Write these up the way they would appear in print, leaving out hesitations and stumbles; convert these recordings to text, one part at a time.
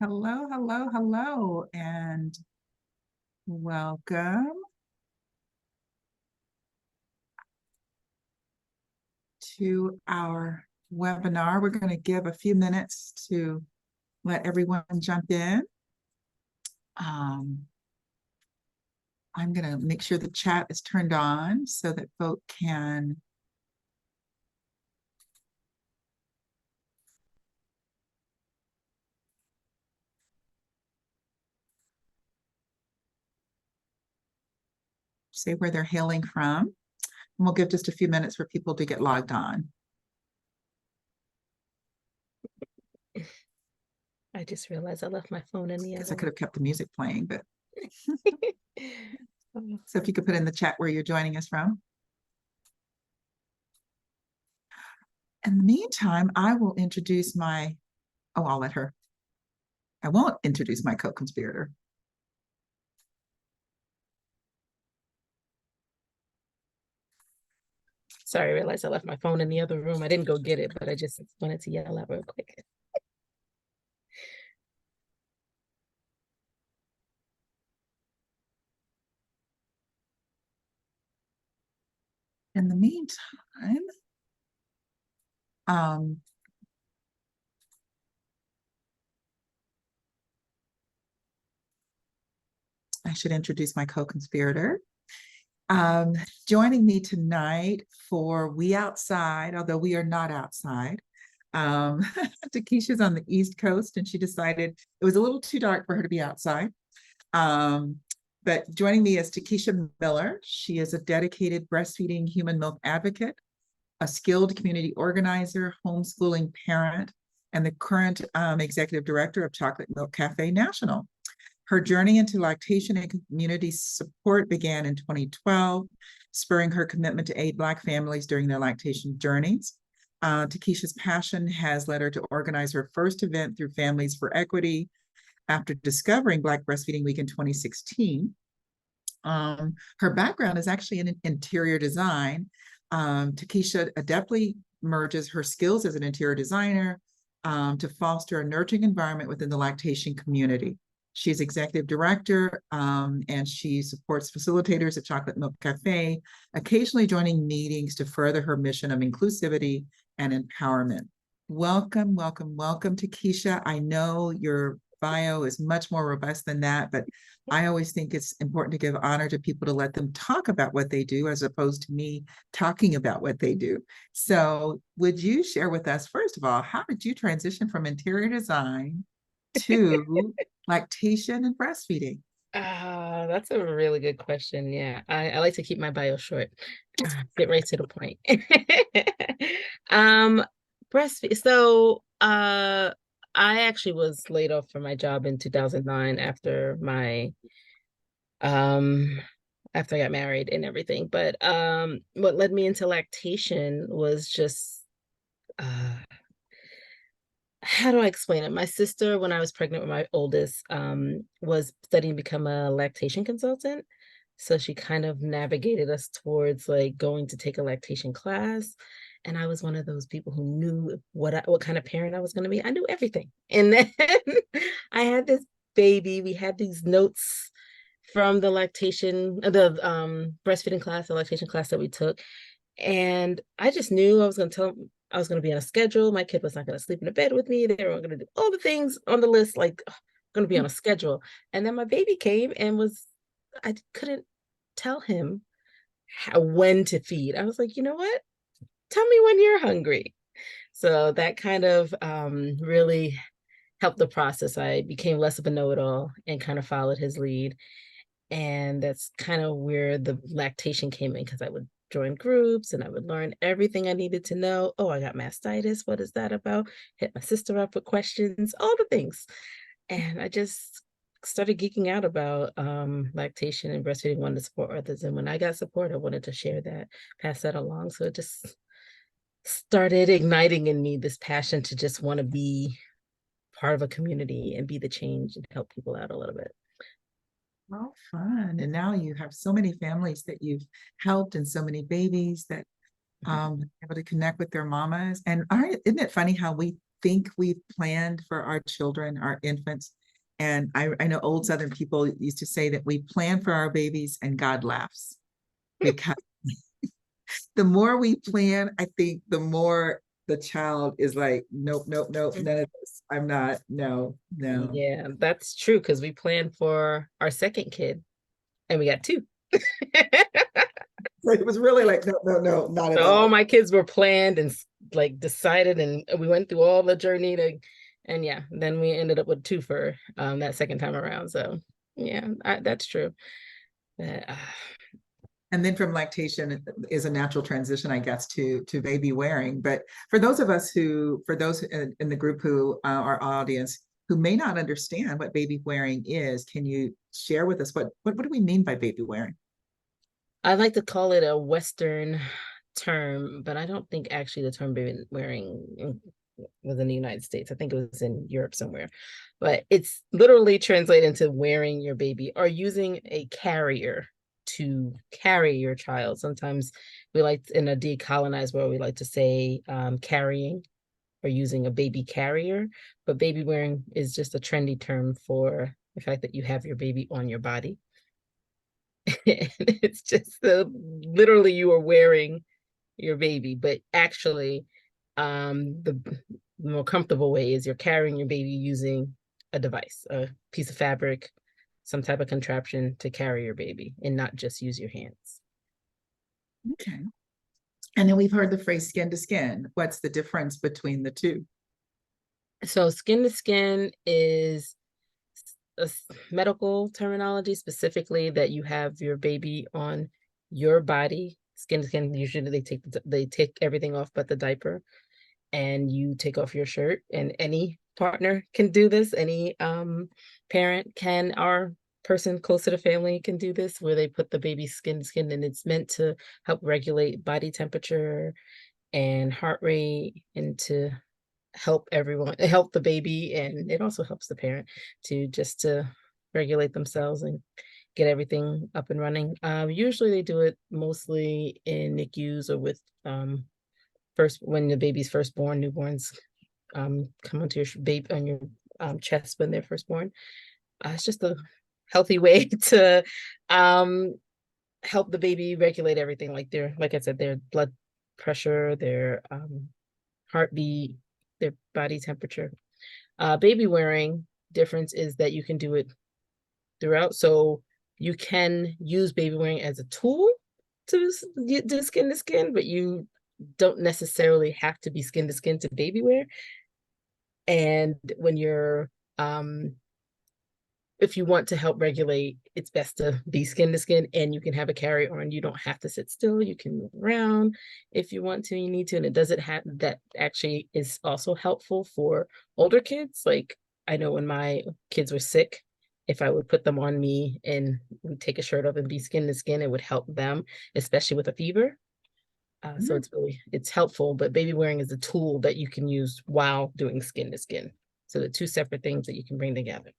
Hello, hello, hello, and welcome to our webinar. We're going to give a few minutes to let everyone jump in. I'm going to make sure the chat is turned on so that folk can say where they're hailing from. And we'll give just a few minutes for people to get logged on. I just realized I left my phone in the I guess other. I could have kept the music playing, but so if you could put in the chat where you're joining us from. In the meantime, I will introduce my, I'll let her. I won't introduce my co-conspirator. Sorry, I realized I left my phone in the other room. I didn't go get it, but I just wanted to yell out real quick. In the meantime, I should introduce my co-conspirator. Joining me tonight for We Outside, although we are not outside. Takesha's on the East Coast and she decided it was a little too dark for her to be outside. But joining me is Takesha Miller. She is a dedicated breastfeeding human milk advocate, a skilled community organizer, homeschooling parent, and the current executive director of Chocolate Milk Cafe National. Her journey into lactation and community support began in 2012, spurring her commitment to aid Black families during their lactation journeys. Takesha's passion has led her to organize her first event through Families for Equity after discovering Black Breastfeeding Week in 2016. Her background is actually in interior design. Takesha adeptly merges her skills as an interior designer to foster a nurturing environment within the lactation community. She's executive director and she supports facilitators at Chocolate Milk Cafe, occasionally joining meetings to further her mission of inclusivity and empowerment. Welcome, welcome, welcome, Takesha. I know your bio is much more robust than that, but I always think it's important to give honor to people to let them talk about what they do as opposed to me talking about what they do. So would you share with us, first of all, how did you transition from interior design to lactation and breastfeeding? That's a really good question. Yeah, I like to keep my bio short. Get right to the point. um, breastfeed. I actually was laid off from my job in 2009 after my after I got married and everything. But what led me into lactation was just uh how do I explain it? My sister, when I was pregnant with my oldest, was studying to become a lactation consultant. So she kind of navigated us towards like going to take a lactation class. And I was one of those people who knew what kind of parent I was going to be. I knew everything. And then I had this baby. We had these notes from the breastfeeding class, the lactation class that we took. And I just knew I was going to tell him I was going to be on a schedule. My kid was not going to sleep in the bed with me. They were going to do all the things on the list, like going to be on a schedule. And then my baby came and I couldn't tell him when to feed. I was like, you know what? Tell me when you're hungry. So that kind of really helped the process. I became less of a know-it-all and kind of followed his lead. And that's kind of where the lactation came in because I would join groups and I would learn everything I needed to know. Oh, I got mastitis. What is that about? Hit my sister up with questions, all the things. And I just started geeking out about lactation and breastfeeding, wanted to support others. And when I got support, I wanted to share that, pass that along. So it just started igniting in me this passion to just want to be part of a community and be the change and help people out a little bit. Oh, fun. And now you have so many families that you've helped and so many babies that able to connect with their mamas. And isn't it funny how we think we've planned for our children, our infants. And I know old Southern people used to say that we plan for our babies and God laughs, because the more we plan, I think the more the child is like, nope, nope, nope, none of this. I'm not, no, no. Yeah, that's true because we planned for our second kid and we got two. It was really like, no, no, no, not at All all. my kids were planned and like decided, and we went through all the journey to, and yeah, then we ended up with two for that second time around. So yeah, that's true. Uh, And then from lactation is a natural transition, I guess, to baby wearing. But for those of us who, for those in the group who our audience who may not understand what baby wearing is, can you share with us what do we mean by baby wearing? I like to call it a Western term, but I don't think actually the term baby wearing was in the United States. I think it was in Europe somewhere. But it's literally translated into wearing your baby or using a carrier to carry your child. Sometimes we like in a decolonized world, we like to say carrying or using a baby carrier, but baby wearing is just a trendy term for the fact that you have your baby on your body. It's just literally you are wearing your baby, but actually the more comfortable way is you're carrying your baby using a device, a piece of fabric, some type of contraption to carry your baby and not just use your hands. Okay. And then we've heard the phrase skin to skin. What's the difference between the two? So skin to skin is a medical terminology, specifically that you have your baby on your body. Skin to skin, usually they take everything off but the diaper, and you take off your shirt, and any partner can do this. Any parent can, our person close to the family can do this, where they put the baby's skin to skin, and it's meant to help regulate body temperature and heart rate, and to help everyone, help the baby, and it also helps the parent to just to regulate themselves and get everything up and running. Usually they do it mostly in NICUs or with first, when the baby's first born. Newborns come onto your baby on your chest when they're first born. It's just a healthy way to um, help the baby regulate everything, like their, like I said, their blood pressure, their heartbeat, their body temperature. Baby wearing difference is that you can do it throughout. So you can use baby wearing as a tool to do skin to skin, but you don't necessarily have to be skin to baby wear. And when you're if you want to help regulate, it's best to be skin to skin, and you can have a carry on. You don't have to sit still. You can move around if you want to, you need to. And it doesn't have, that actually is also helpful for older kids. Like I know when my kids were sick, if I would put them on me and take a shirt off and be skin to skin, it would help them, especially with a fever. So it's helpful, but baby wearing is a tool that you can use while doing skin to skin. So the two separate things that you can bring together.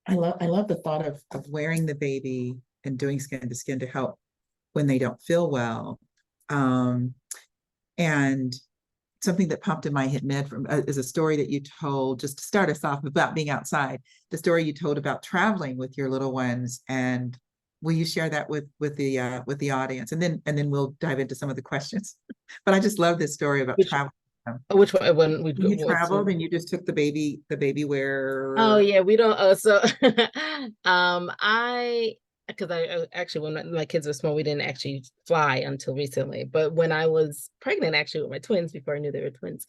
I love the thought of wearing the baby and doing skin to skin to help when they don't feel well. And something that popped in my head from is a story that you told just to start us off about being outside. The story you told about traveling with your little ones, and will you share that with the audience, and then we'll dive into some of the questions. But I just love this story about Which traveling. which one when we When go you what's traveled and you just took the baby oh wear. yeah, we don't so I, because I actually, when my kids were small, we didn't actually fly until recently. But when I was pregnant, actually with my twins, before I knew they were twins,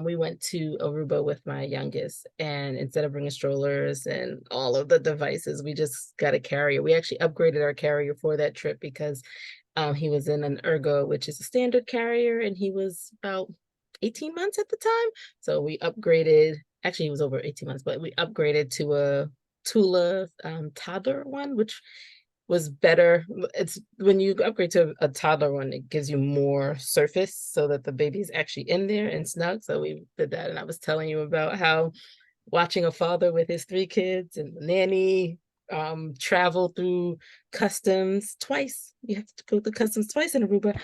we went to Aruba with my youngest, and instead of bringing strollers and all of the devices, we just got a carrier. We actually upgraded our carrier for that trip because he was in an Ergo, which is a standard carrier, and he was about 18 months at the time. So we upgraded, actually, he was over 18 months, but we upgraded to a Tula toddler one, which was better. It's when you upgrade to a toddler one, it gives you more surface so that the baby's actually in there and snug. So we did that. And I was telling you about how watching a father with his three kids and the nanny travel through customs twice. You have to go through customs twice in Aruba.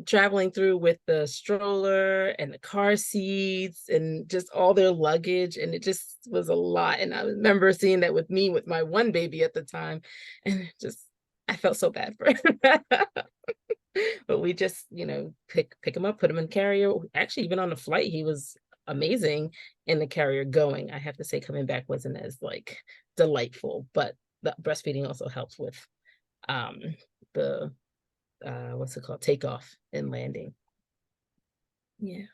Traveling through with the stroller and the car seats and just all their luggage. And it just was a lot. And I remember seeing that with me, with my one baby at the time. And it just, I felt so bad for him. But we just, pick him up, put him in carrier. Actually, even on the flight, he was amazing in the carrier going. I have to say, coming back wasn't as like delightful, but the breastfeeding also helps with um the what's it called, takeoff and landing. Yeah.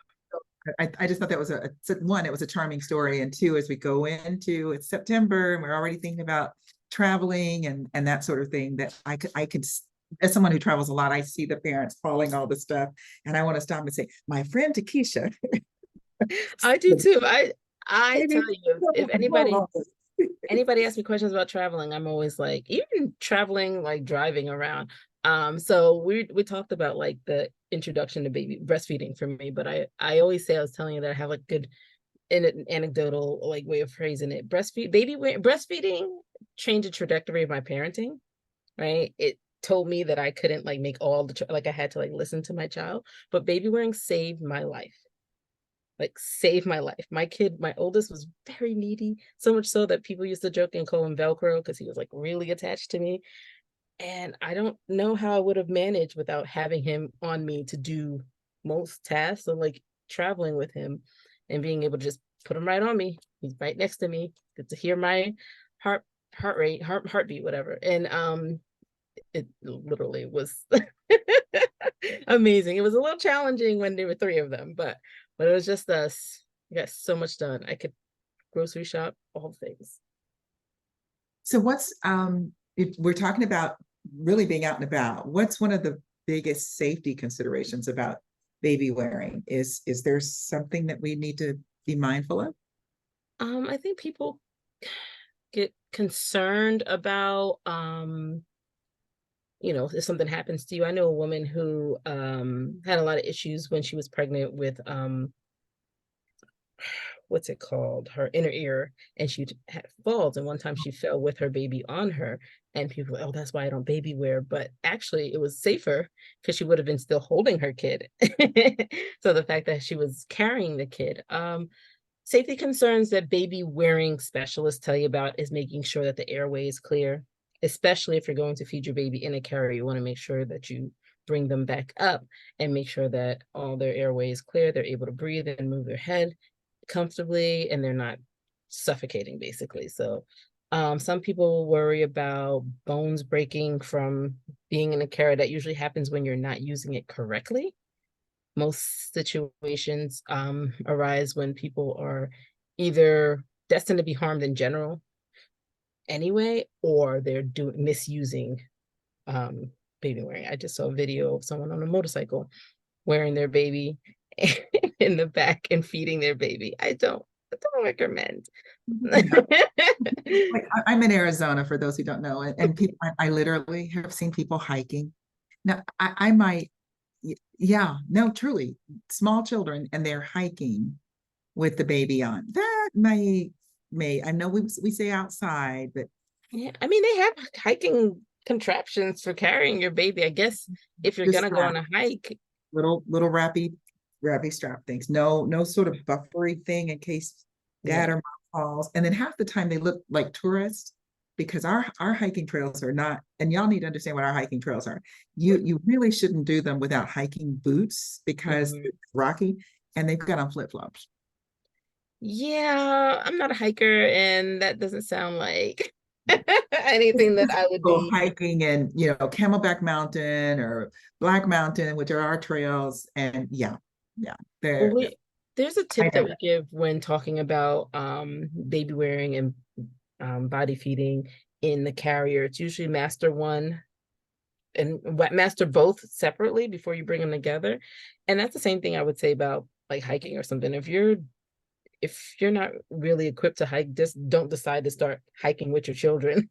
I just thought that was one, it was a charming story. And two, as we go into it's September and we're already thinking about traveling and that sort of thing, that I could, as someone who travels a lot, I see the parents hauling all the stuff. And I want to stop and say, my friend Takesha. I do too. I tell you, if anybody asks me questions about traveling, I'm always like, even traveling, like driving around. So we talked about like the introduction to baby breastfeeding for me, but I always say, I was telling you that I have a good an anecdotal like way of phrasing it. Breastfeeding changed the trajectory of my parenting, right? It told me that I couldn't like make all the like I had to like listen to my child, but baby wearing saved my life. Like saved my life. My kid, my oldest, was very needy, so much so that people used to joke and call him Velcro because he was like really attached to me. And I don't know how I would have managed without having him on me to do most tasks. So like traveling with him and being able to just put him right on me. He's right next to me. Get to hear my heart rate, heartbeat, whatever. And it literally was amazing. It was a little challenging when there were three of them, but it was just us. We got so much done. I could grocery shop, all things. So what's if we're talking about really being out and about, what's one of the biggest safety considerations about baby wearing? Is there something that we need to be mindful of? I think people get concerned about if something happens to you. I know a woman who had a lot of issues when she was pregnant with what's it called, her inner ear, and she had falls, and one time she fell with her baby on her, and people were like, oh, that's why I don't baby wear, but actually it was safer because she would have been still holding her kid. So the fact that she was carrying the kid, safety concerns that baby wearing specialists tell you about is making sure that the airway is clear, especially if you're going to feed your baby in a carrier. You want to make sure that you bring them back up and make sure that all their airway is clear, they're able to breathe and move their head comfortably, and they're not suffocating, basically. So some people worry about bones breaking from being in a carrier. That usually happens when you're not using it correctly. Most situations arise when people are either destined to be harmed in general anyway, or they're misusing baby wearing. I just saw a video of someone on a motorcycle wearing their baby in the back and feeding their baby. I don't recommend. Like, I'm in Arizona, for those who don't know, and people, I literally have seen people hiking. Now, I might, yeah, no, truly, small children, and they're hiking with the baby on. That may, I know we say outside, but Yeah, I mean, they have hiking contraptions for carrying your baby. I guess if you're just gonna go on a hike, little wrappy strap things. No sort of buffery thing in case dad yeah. or mom falls. And then half the time they look like tourists, because our hiking trails are not, and y'all need to understand what our hiking trails are. You really shouldn't do them without hiking boots because Mhm. it's rocky, and they've got on flip-flops. Yeah, I'm not a hiker, and that doesn't sound like anything that I would Go be. hiking and Camelback Mountain or Black Mountain, which are our trails, and yeah, Well, they're there's a I tip that we give when talking about baby wearing and body feeding in the carrier. It's usually master one and master both separately before you bring them together. And that's the same thing I would say about like hiking or something. If you're not really equipped to hike, just don't decide to start hiking with your children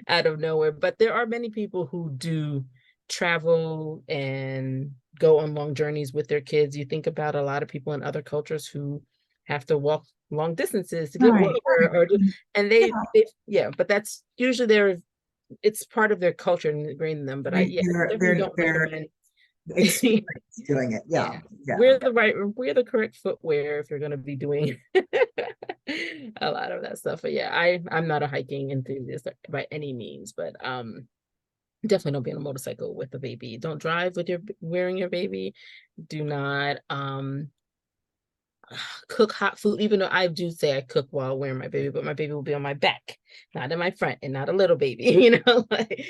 out of nowhere. But there are many people who do travel and go on long journeys with their kids. You think about a lot of people in other cultures who have to walk long distances to get Right. water, or Mm, and yeah, yeah, but that's usually their, it's part of their culture and ingrained in them. But I, they, yeah, they're definitely they're don't they're recommend. experienced doing it. Yeah, Yeah, yeah. wear the correct footwear if you're going to be doing a lot of that stuff. But yeah, I'm not a hiking enthusiast by any means, but definitely don't be on a motorcycle with a baby. Don't drive with your wearing your baby. Do not cook hot food, even though I do say I cook while wearing my baby, but my baby will be on my back, not in my front, and not a little baby, you know, like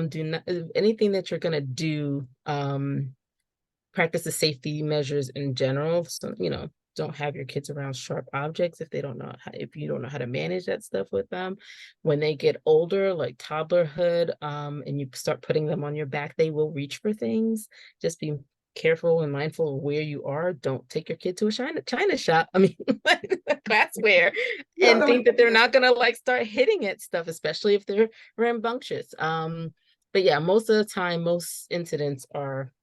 do not, anything that you're gonna do, practice the safety measures in general. So, you know, don't have your kids around sharp objects if they don't know how, if you don't know how to manage that stuff with them. When they get older, like toddlerhood, and you start putting them on your back, they will reach for things. Just be careful and mindful of where you are. Don't take your kid to a China shop. I mean, glassware, Yeah, and think that they're not gonna like start hitting at stuff, especially if they're rambunctious. But yeah, most of the time, most incidents are,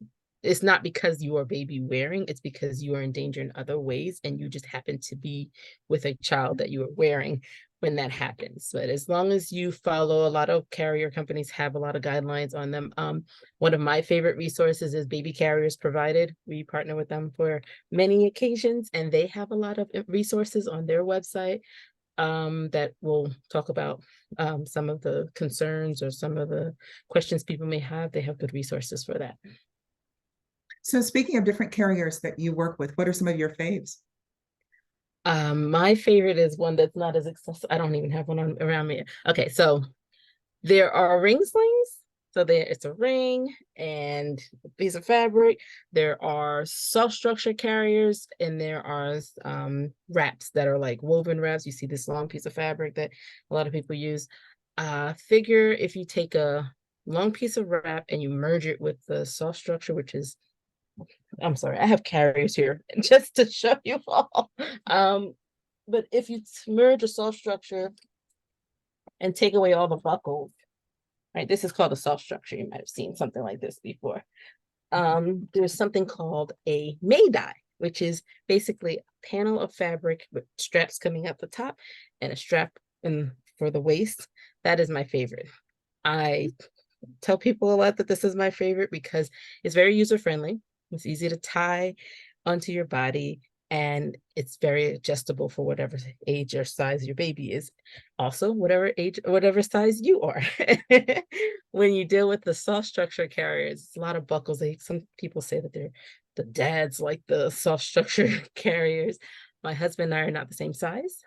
it's not because you are baby wearing, it's because you are in danger in other ways and you just happen to be with a child that you are wearing when that happens. But as long as you follow, a lot of carrier companies have a lot of guidelines on them. One of my favorite resources is Baby Carriers Provided. We partner with them for many occasions, and they have a lot of resources on their website that will talk about some of the concerns or some of the questions people may have. They have good resources for that. so speaking of different carriers that you work with, what are some of your faves? My favorite is one that's not as accessible. I don't even have one on around me. Okay, so there are ring slings. So there, it's a ring and a piece of fabric. There are soft structure carriers, and there are wraps that are like woven wraps. You see this long piece of fabric that a lot of people use. Figure if you take a long piece of wrap and you merge it with the soft structure, which is, I'm sorry, I have carriers here just to show you all. But if you merge a soft structure and take away all the buckles, right? This is called a soft structure. You might have seen something like this before. There's something called a May-dye, which is basically a panel of fabric with straps coming up the top and a strap in for the waist. That is my favorite. I tell people a lot that this is my favorite because it's very user friendly. It's easy to tie onto your body, and it's very adjustable for whatever age or size your baby is. Also, whatever age, whatever size you are. When you deal with the soft structure carriers, it's a lot of buckles. Some people say that they're the dads like the soft structure carriers. My husband and I are not the same size.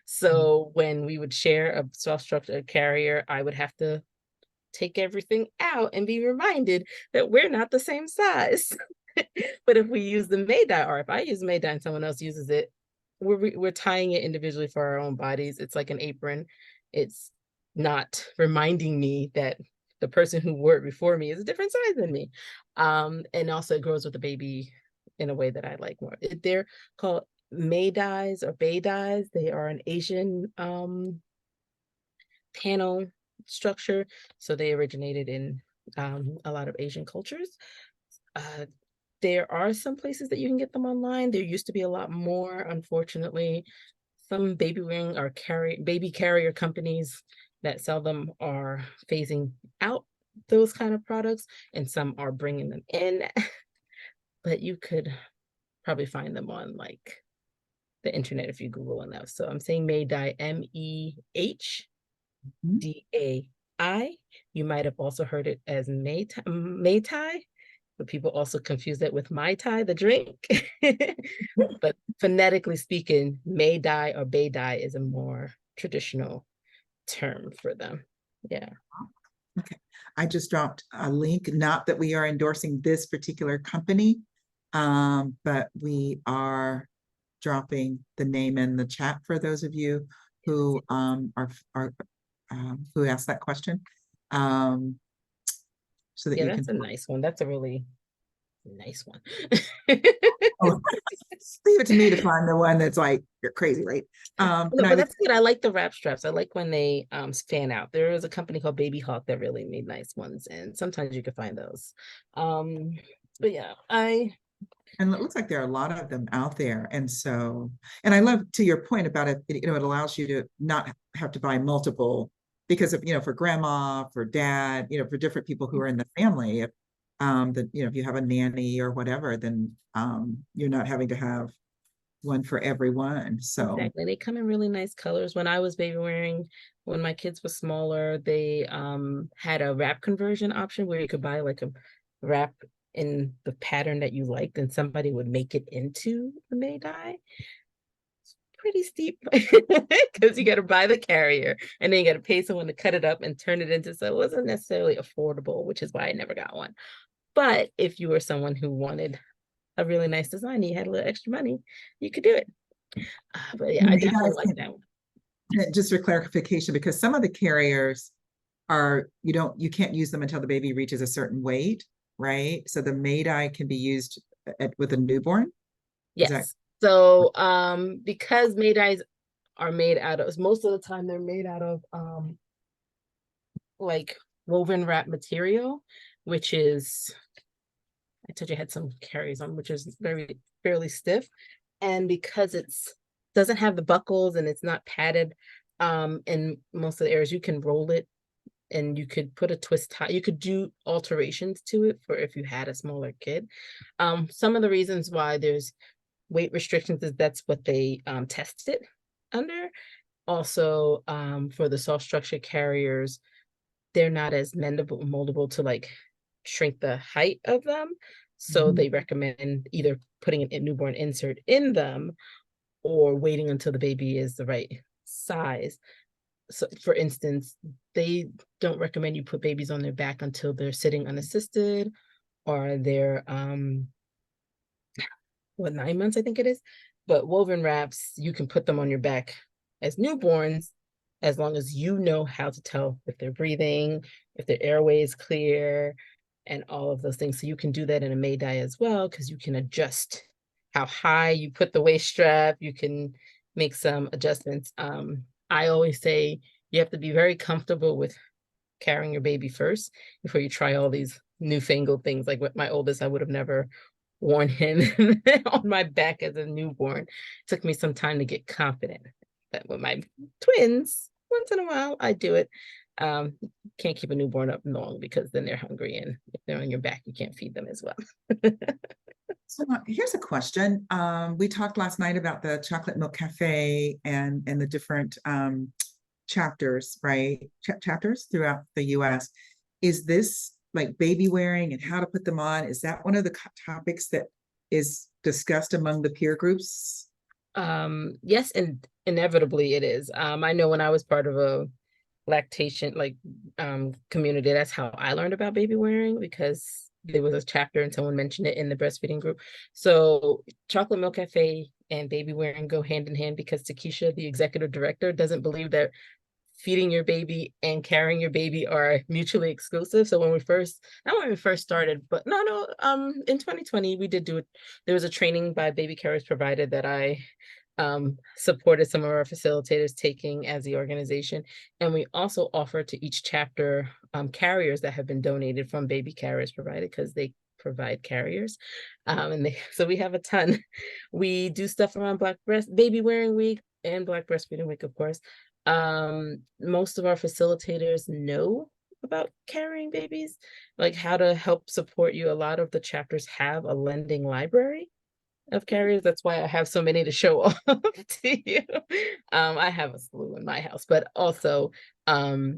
So when we would share a soft structure carrier, I would have to take everything out and be reminded that we're not the same size. But if we use the May-dye, or if I use May-dye and someone else uses it, we're tying it individually for our own bodies. It's like an apron. It's not reminding me that the person who wore it before me is a different size than me. And also it grows with the baby in a way that I like more. They're called May-dyes or Bay-dyes. They are an Asian panel structure. So they originated in a lot of Asian cultures. Uh, there are some places that you can get them online. There used to be a lot more, unfortunately. Some baby wearing or baby carrier companies that sell them are phasing out those kind of products, and some are bringing them in. But you could probably find them on like the internet if you Google enough. So I'm saying May-dye, Mhm. Mehdai. You might have also heard it as May-tai, but people also confuse that with Mai Tai, the drink. But phonetically speaking, May-dye or Bay-dye is a more traditional term for them. Yeah. Okay, I just dropped a link, not that we are endorsing this particular company, but we are dropping the name in the chat for those of you who are who asked that question, um, so that Yeah, you can. that's a nice one. That's a really nice one. Oh, leave it to me to find the one that's like you're crazy, right? No, And I but would. that's good. I like the wrap straps. I like when they fan out. There is a company called Baby Hawk that really made nice ones, and sometimes you can find those. Um, but yeah, And it looks like there are a lot of them out there. And so, and I love to your point about it, you know, it allows you to not have to buy multiple because of, you know, for grandma, for dad, you know, for different people who are in the family, if that, you know, if you have a nanny or whatever, then you're not having to have one for everyone. So Exactly. They come in really nice colors. When I was baby wearing, when my kids were smaller, they had a wrap conversion option where you could buy like a wrap in the pattern that you liked and somebody would make it into the May dye. Pretty steep because you got to buy the carrier and then you got to pay someone to cut it up and turn it into, so it wasn't necessarily affordable, which is why I never got one. But if you were someone who wanted a really nice design, you had a little extra money, you could do it. But yeah, the I May definitely dyes, like that one. just for clarification, because some of the carriers are, you can't use them until the baby reaches a certain weight, right? So the May dye can be used with a newborn. Is that Yes. So because May dyes are made out of, most of the time they're made out of like woven wrap material, which is, I told you I had some carries on, which is very fairly stiff. And because it's doesn't have the buckles and it's not padded in most of the areas, you can roll it and you could put a twist tie. You could do alterations to it for if you had a smaller kid. Some of the reasons why there's weight restrictions is that's what they test it under. Also, for the soft structure carriers, they're not as mendable, moldable to like shrink the height of them. So Mhm. they recommend either putting an newborn insert in them or waiting until the baby is the right size. So for instance, they don't recommend you put babies on their back until they're sitting unassisted or they're 9 months, I think it is. But woven wraps, you can put them on your back as newborns as long as you know how to tell if they're breathing, if their airway is clear, and all of those things. So you can do that in a May dye as well, because you can adjust how high you put the waist strap. You can make some adjustments. I always say you have to be very comfortable with carrying your baby first before you try all these newfangled things. Like with my oldest, I would have never worn him on my back as a newborn. It took me some time to get confident. But with my twins, once in a while, I do it. Um, can't keep a newborn up long because then they're hungry, and if they're on your back, you can't feed them as well. So here's a question. We talked last night about the chocolate milk cafe and the different chapters, right? Chapters throughout the US. Is this like baby wearing and how to put them on? Is that one of the topics that is discussed among the peer groups? Yes, and inevitably it is. I know when I was part of a lactation community, that's how I learned about baby wearing, because there was a chapter and someone mentioned it in the breastfeeding group. So chocolate milk cafe and baby wearing go hand in hand because Takesha, the executive director, doesn't believe that feeding your baby and carrying your baby are mutually exclusive. So when we first, not when we first started, but in 2020 we did do it. There was a training by baby carriers provided that I supported some of our facilitators taking as the organization. And we also offer to each chapter carriers that have been donated from baby carriers provided, because they provide carriers. So we have a ton. We do stuff around Black Breast Baby Wearing Week and Black Breastfeeding Week, of course. Most of our facilitators know about carrying babies, like how to help support you. A lot of the chapters have a lending library of carriers. That's why I have so many to show off to you. I have a slew in my house, but also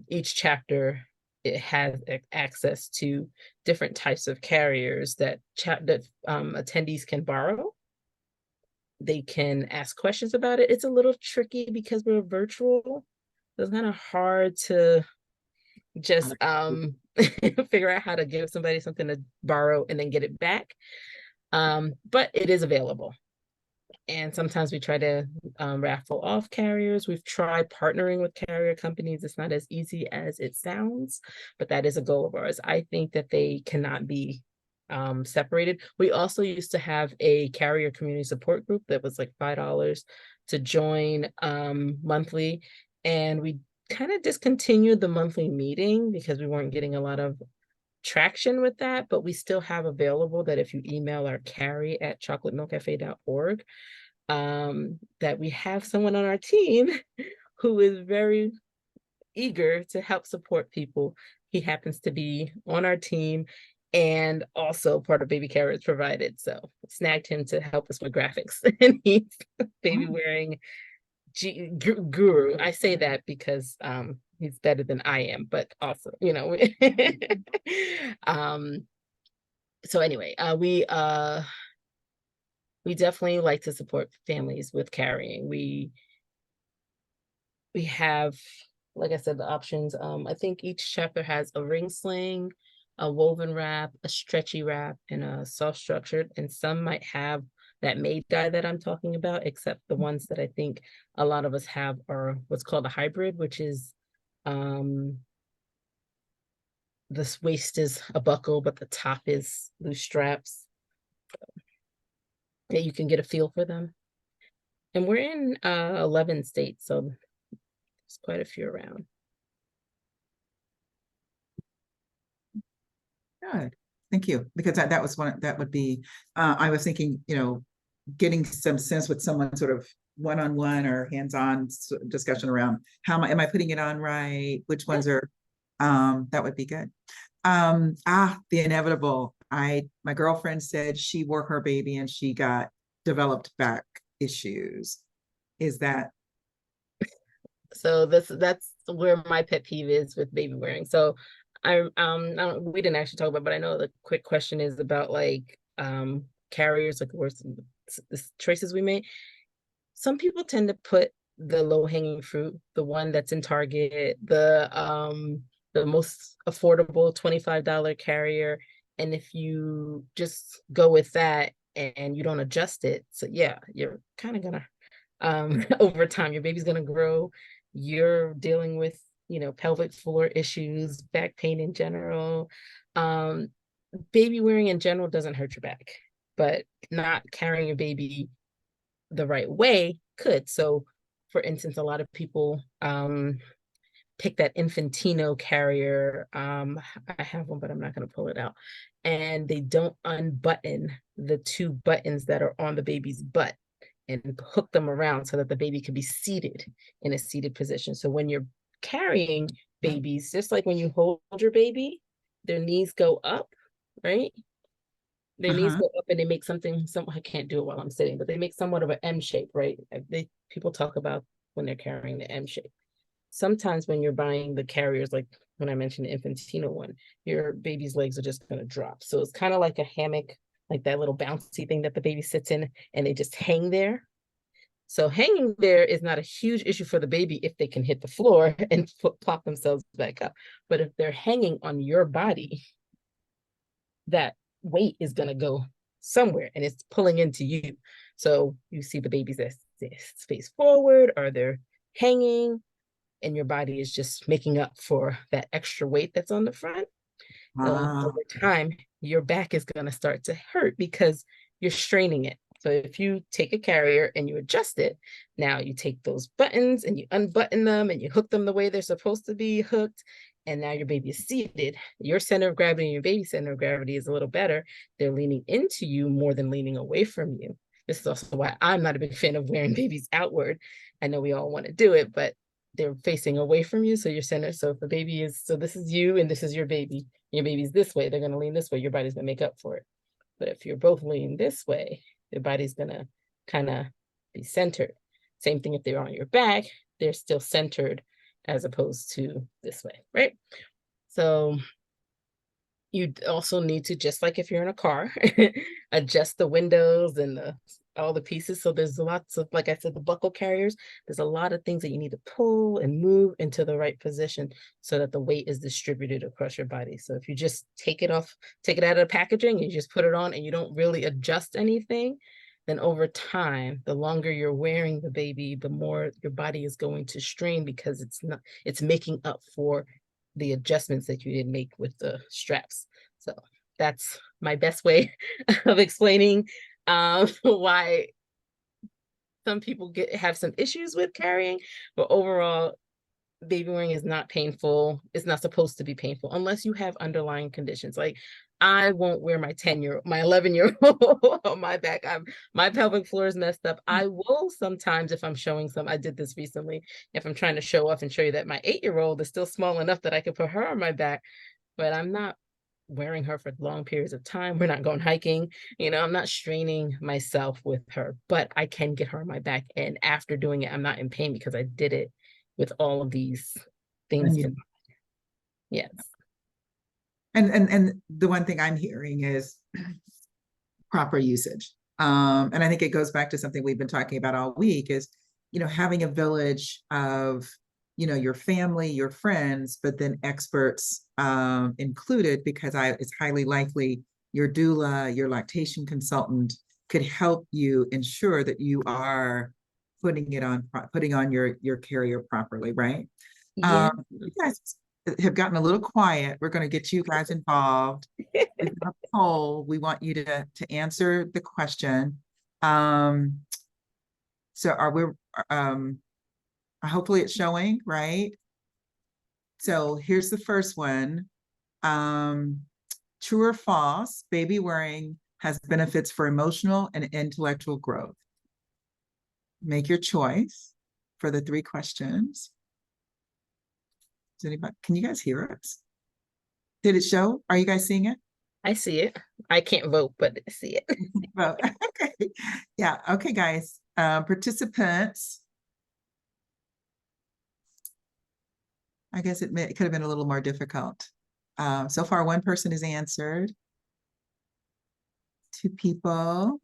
each chapter, it has access to different types of carriers that attendees can borrow. They can ask questions about it. It's a little tricky because we're virtual. It's kind of hard to just figure out how to give somebody something to borrow and then get it back. But it is available. And sometimes we try to raffle off carriers. We've tried partnering with carrier companies. It's not as easy as it sounds, but that is a goal of ours. I think that they cannot be separated. We also used to have a carrier community support group that was like $5 to join monthly. And we kind of discontinued the monthly meeting because we weren't getting a lot of traction with that, but we still have available that if you email our carrie@chocolatemilkcafe.org, that we have someone on our team who is very eager to help support people. He happens to be on our team and also part of Baby Carrots Provided. So snagged him to help us with graphics. And he's baby Oh, wearing guru. I say that because he's better than I am, but also, you know, um so anyway, we definitely like to support families with carrying. We have, like I said, the options. I think each chapter has a ring sling, a woven wrap, a stretchy wrap, and a soft structured. And some might have that made dye that I'm talking about, except the ones that I think a lot of us have are what's called a hybrid, which is um this waist is a buckle, but the top is loose straps. That you can get a feel for them. And we're in 11 states, so there's quite a few around. good. Thank you. Because that was one that would be, I was thinking, getting some sense with someone sort of one-on-one or hands-on discussion around am I putting it on right? Which Yeah. ones are, that would be good. The inevitable. My girlfriend said she wore her baby and she got developed back issues. Is that So that's where my pet peeve is with baby wearing. So we didn't actually talk about, but I know the quick question is about like carriers, like where's the choices we made. Some people tend to put the low hanging fruit, the one that's in Target, the most affordable $25 carrier. And if you just go with that and you don't adjust it, so yeah, you're kind of gonna over time, your baby's gonna grow. You're dealing with, pelvic floor issues, back pain in general. Um, Baby wearing in general doesn't hurt your back, but not carrying your baby the right way could. So, for instance, a lot of people pick that Infantino carrier. I have one, but I'm not going to pull it out. And they don't unbutton the two buttons that are on the baby's butt and hook them around so that the baby can be seated in a seated position. So when you're carrying babies, just like when you hold your baby, their knees go up, right? Their knees uh-huh. go up and they make I can't do it while I'm sitting, but they make somewhat of an M shape, right? People talk about when they're carrying the M shape. Sometimes when you're buying the carriers, like when I mentioned the Infantino one, your baby's legs are just going to drop. So it's kind of like a hammock, like that little bouncy thing that the baby sits in and they just hang there. So hanging there is not a huge issue for the baby if they can hit the floor and plop themselves back up. But if they're hanging on your body, that weight is going to go somewhere and it's pulling into you. So you see the babies that face forward or they're hanging and your body is just making up for that extra weight that's on the front. Ah, Over time, your back is going to start to hurt because you're straining it. So if you take a carrier and you adjust it, now you take those buttons and you unbutton them and you hook them the way they're supposed to be hooked. And now your baby is seated. Your center of gravity and your baby's center of gravity is a little better. They're leaning into you more than leaning away from you. This is also why I'm not a big fan of wearing babies outward. I know we all want to do it, but they're facing away from you. So your center, so if the baby is, so this is you and this is your baby's this way, they're going to lean this way, your body's going to make up for it. But if you're both leaning this way, your body's going to kind of be centered. Same thing if they're on your back, they're still centered as opposed to this way, right? So you also need to, just like if you're in a car, adjust the windows and all the pieces. So there's lots of, like I said, the buckle carriers, there's a lot of things that you need to pull and move into the right position so that the weight is distributed across your body. So if you just take it out of the packaging, you just put it on and you don't really adjust anything, then over time, the longer you're wearing the baby, the more your body is going to strain because it's making up for the adjustments that you didn't make with the straps. So that's my best way of explaining why some people have some issues with carrying, but overall, baby wearing is not painful. It's not supposed to be painful unless you have underlying conditions. Like I won't wear my 10-year, my 11-year-old on my back. My pelvic floor is messed up. I will sometimes, if I'm showing some, I did this recently, if I'm trying to show off and show you that my 8-year-old is still small enough that I could put her on my back, but I'm not wearing her for long periods of time. We're not going hiking. I'm not straining myself with her, but I can get her on my back. And after doing it, I'm not in pain because I did it with all of these things. Yes. And the one thing I'm hearing is proper usage. And I think it goes back to something we've been talking about all week is, having a village of, your family, your friends, but then experts included, because it's highly likely your doula, your lactation consultant could help you ensure that you are putting on your carrier properly, right? Yeah. You guys have gotten a little quiet. We're going to get you guys involved. We've got a poll. We want you to answer the question. So are we hopefully it's showing, right? So here's the first one. True or false, baby wearing has benefits for emotional and intellectual growth. Make your choice for the 3 questions. Does anybody, can you guys hear us? Did it show? Are you guys seeing it? I see it. I can't vote, but I see it. Well, okay. Yeah. Okay, guys. Participants. I guess it could have been a little more difficult. So far, 1 person has answered. 2 people.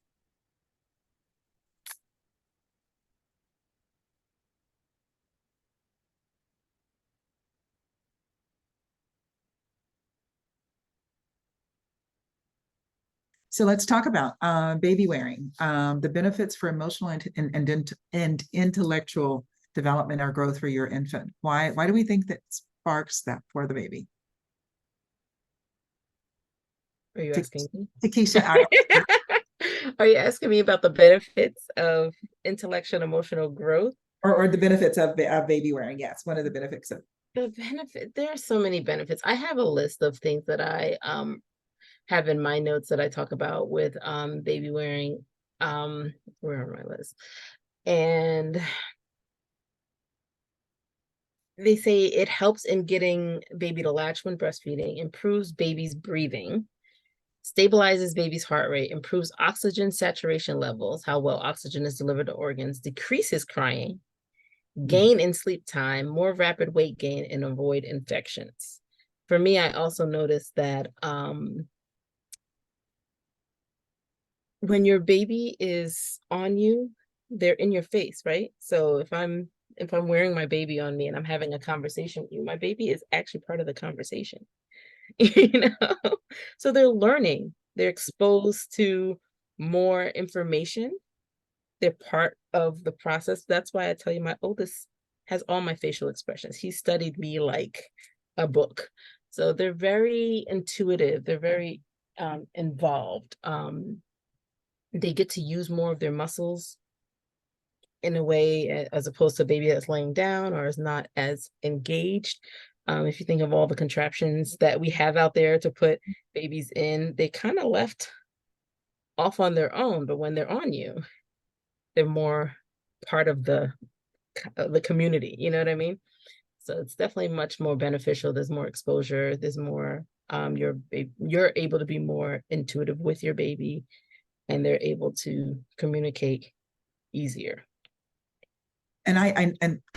So let's talk about baby wearing. The benefits for emotional and intellectual development or growth for your infant. Why do we think that sparks that for the baby? Are you asking me? Takesha, Are you asking me about the benefits of intellectual and emotional growth? or the benefits of baby wearing? Yes, one of the benefits of The benefit, there are so many benefits. I have a list of things that I have in my notes that I talk about with baby wearing. Where are my list? And they say it helps in getting baby to latch when breastfeeding, improves baby's breathing, stabilizes baby's heart rate, improves oxygen saturation levels, how well oxygen is delivered to organs, decreases crying, gain in sleep time, more rapid weight gain, and avoid infections. For me, I also noticed that when your baby is on you, they're in your face, right? So if I'm wearing my baby on me and I'm having a conversation with you, my baby is actually part of the conversation. So they're learning, they're exposed to more information, they're part of the process. That's why I tell you, my oldest has all my facial expressions. He studied me like a book. So they're very intuitive, they're very involved. They get to use more of their muscles in a way as opposed to a baby that's laying down or is not as engaged. If you think of all the contraptions that we have out there to put babies in, they kind of left off on their own, but when they're on you, they're more part of the community, you know what I mean? So it's definitely much more beneficial. There's more exposure, there's more you're able to be more intuitive with your baby, and they're able to communicate easier. And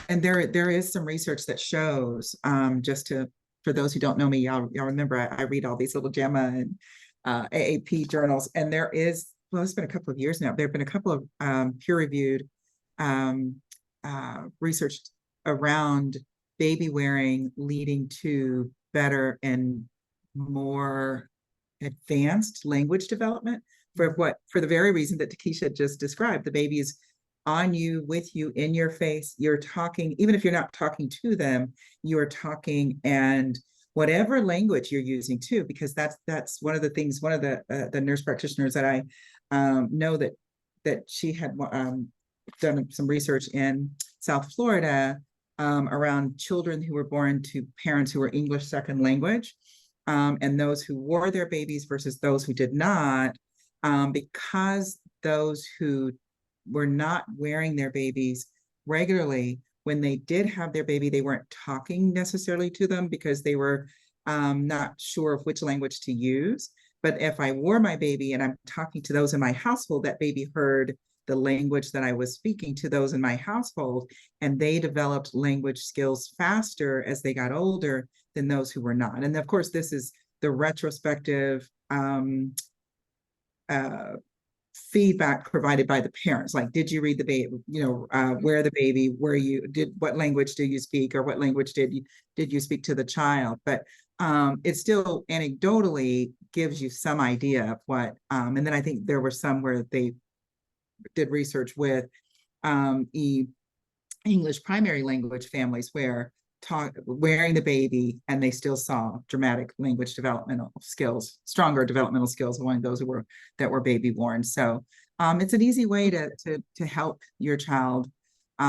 there is some research that shows, for those who don't know me, y'all remember I read all these little JAMA and AAP journals, and there is, well, it's been a couple of years now, there have been a couple of peer-reviewed research around baby wearing leading to better and more advanced language development for the very reason that Takesha just described. The baby is on you, with you, in your face. You're talking, even if you're not talking to them, you're talking, and whatever language you're using too, because that's one of the things. One of the nurse practitioners that I know that she had done some research in South Florida. around children who were born to parents who were English second language, and those who wore their babies versus those who did not, because those who were not wearing their babies regularly, when they did have their baby, they weren't talking necessarily to them because they were not sure of which language to use. But if I wore my baby and I'm talking to those in my household, that baby heard the language that I was speaking to those in my household, and they developed language skills faster as they got older than those who were not. And of course, this is the retrospective feedback provided by the parents. Like, did you read the baby, where the baby, what language do you speak, or what language did you speak to the child? But it still anecdotally gives you some idea of what, and then I think there were some where they did research with English primary language families where wearing the baby, and they still saw dramatic language developmental skills, stronger developmental skills among those that were baby born. So it's an easy way to help your child,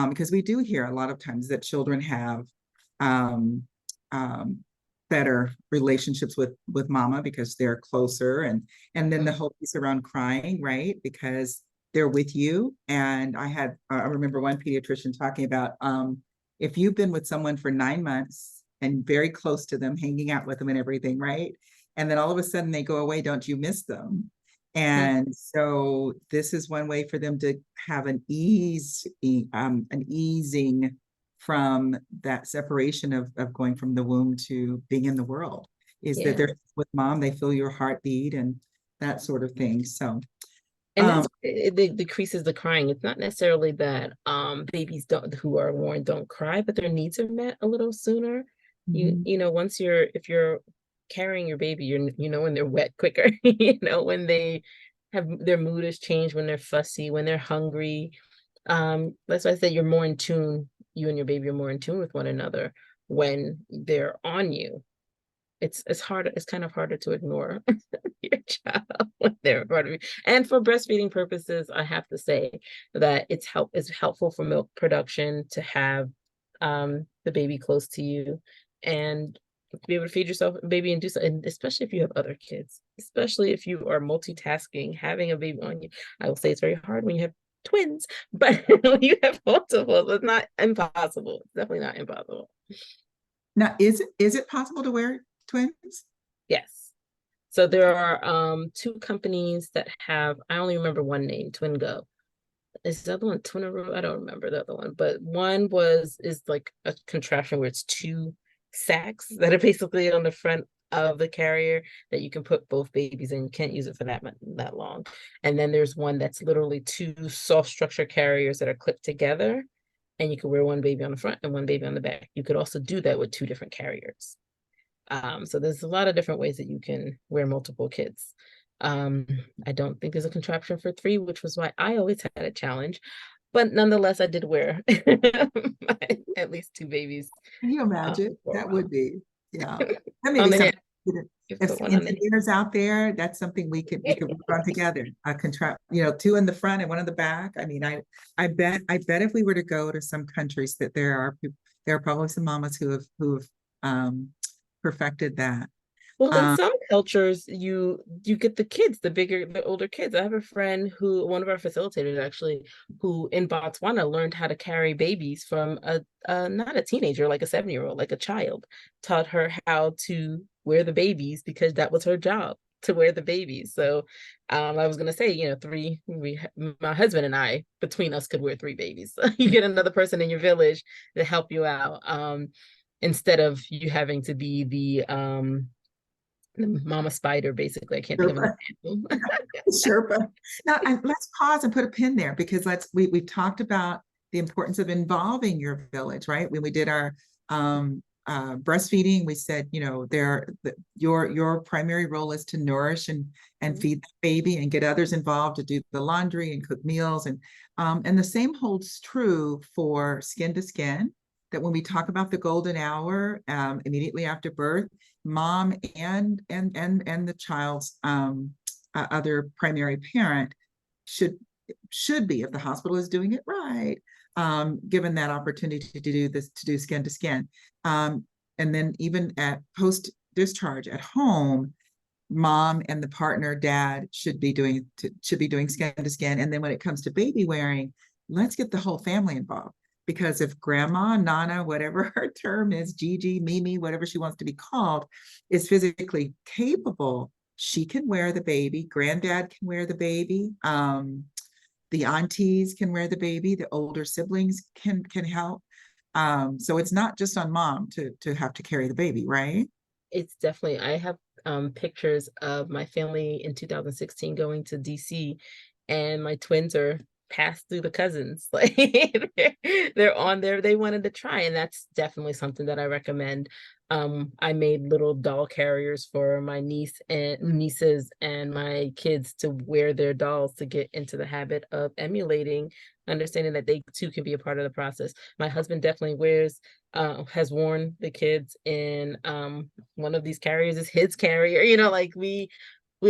because we do hear a lot of times that children have better relationships with mama because they're closer, and then the whole piece around crying, right? Because they're with you. And I remember one pediatrician talking about if you've been with someone for 9 months and very close to them, hanging out with them and everything, right? And then all of a sudden they go away, don't you miss them? And so this is one way for them to have an easing from that separation of going from the womb to being in the world, is that they're with mom, they feel your heartbeat and that sort of thing. So and that's it decreases the crying. It's not necessarily that babies who are born don't cry, but their needs are met a little sooner. Once if you're carrying your baby, when they're wet quicker, when they have their mood has changed, when they're fussy, when they're hungry. That's why I said you're more in tune, you and your baby are more in tune with one another when they're on you. It's harder, it's kind of harder to ignore your child when they're in front of you. And for breastfeeding purposes, I have to say that it's helpful for milk production to have the baby close to you and to be able to feed yourself, baby, and do so. And especially if you have other kids, especially if you are multitasking, having a baby on you. I will say it's very hard when you have twins, but when you have multiple, it's not impossible. It's definitely not impossible. Now, is it possible to wear twins? Yes. So there are two companies that have, I only remember one name, Twin Go. Is the other one Twinaroo? I don't remember the other one, but one is like a contraption where it's two sacks that are basically on the front of the carrier that you can put both babies in. You can't use it for that long. And then there's one that's literally two soft structure carriers that are clipped together, and you can wear one baby on the front and one baby on the back. You could also do that with two different carriers. So there's a lot of different ways that you can wear multiple kids. I don't think there's a contraption for 3, which was why I always had a challenge. But nonetheless, I did wear at least 2 babies. Can you imagine? That would be, yeah. That may On be the something, if if engineers out there, that's something we could work on together. A contract, 2 in the front and 1 in the back. I mean, I bet if we were to go to some countries that there are probably some mamas who have perfected that. Well, in some cultures, you get the older kids. I have a friend one of our facilitators actually, who in Botswana learned how to carry babies from not a teenager, like a 7-year-old, like a child, taught her how to wear the babies because that was her job, to wear the babies. So I was gonna say, my husband and I, between us, could wear 3 babies. You get another person in your village to help you out, instead of you having to be the mama spider, basically. I can't think of an example. Sherpa. Now, let's pause and put a pin there, because we've talked about the importance of involving your village, right? When we did our breastfeeding, we said, your primary role is to nourish and feed the baby and get others involved to do the laundry and cook meals. And the same holds true for skin to skin, that when we talk about the golden hour, immediately after birth, mom and the child's other primary parent should be, if the hospital is doing it right, given that opportunity to do this, to do skin to skin. And then even at post discharge at home, mom and the partner, dad, should be doing skin to skin. And then when it comes to baby wearing, let's get the whole family involved. Because if grandma, nana, whatever her term is, Gigi, Mimi, whatever she wants to be called, is physically capable, she can wear the baby. Granddad can wear the baby. The aunties can wear the baby. The older siblings can help. So it's not just on mom to have to carry the baby, right? It's definitely, I have pictures of my family in 2016 going to DC, and my twins are passed through the cousins. Like they're on there, they wanted to try, and that's definitely something that I recommend. I made little doll carriers for my nieces and my kids to wear their dolls to get into the habit of emulating, understanding that they too can be a part of the process. My husband definitely has worn the kids in one of these carriers is his carrier. Like we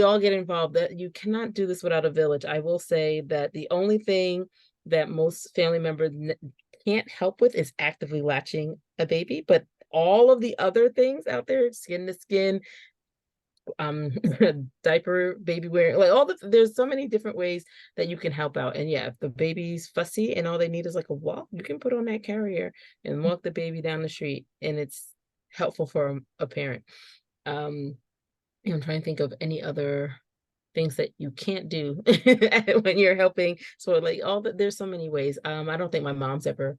all get involved. That you cannot do this without a village. I will say that the only thing that most family members can't help with is actively latching a baby, but all of the other things out there, skin to skin, um diaper, baby wear, like there's so many different ways that you can help out. And yeah, if the baby's fussy and all they need is like a walk, you can put on that carrier and walk the baby down the street, and it's helpful for a parent. I'm trying to think of any other things that you can't do when you're helping. So like there's so many ways. I don't think my mom's ever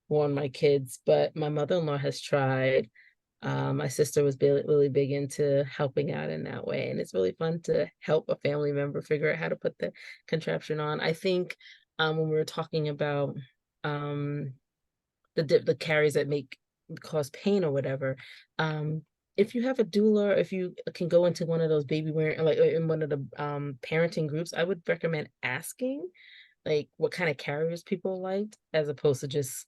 worn my kids, but my mother-in-law has tried. My sister was really big into helping out in that way, and it's really fun to help a family member figure out how to put the contraption on. I think when we were talking about um, the carries that cause pain or whatever, if you have a doula, if you can go into one of those baby wearing, like in one of the parenting groups, I would recommend asking like what kind of carriers people liked, as opposed to just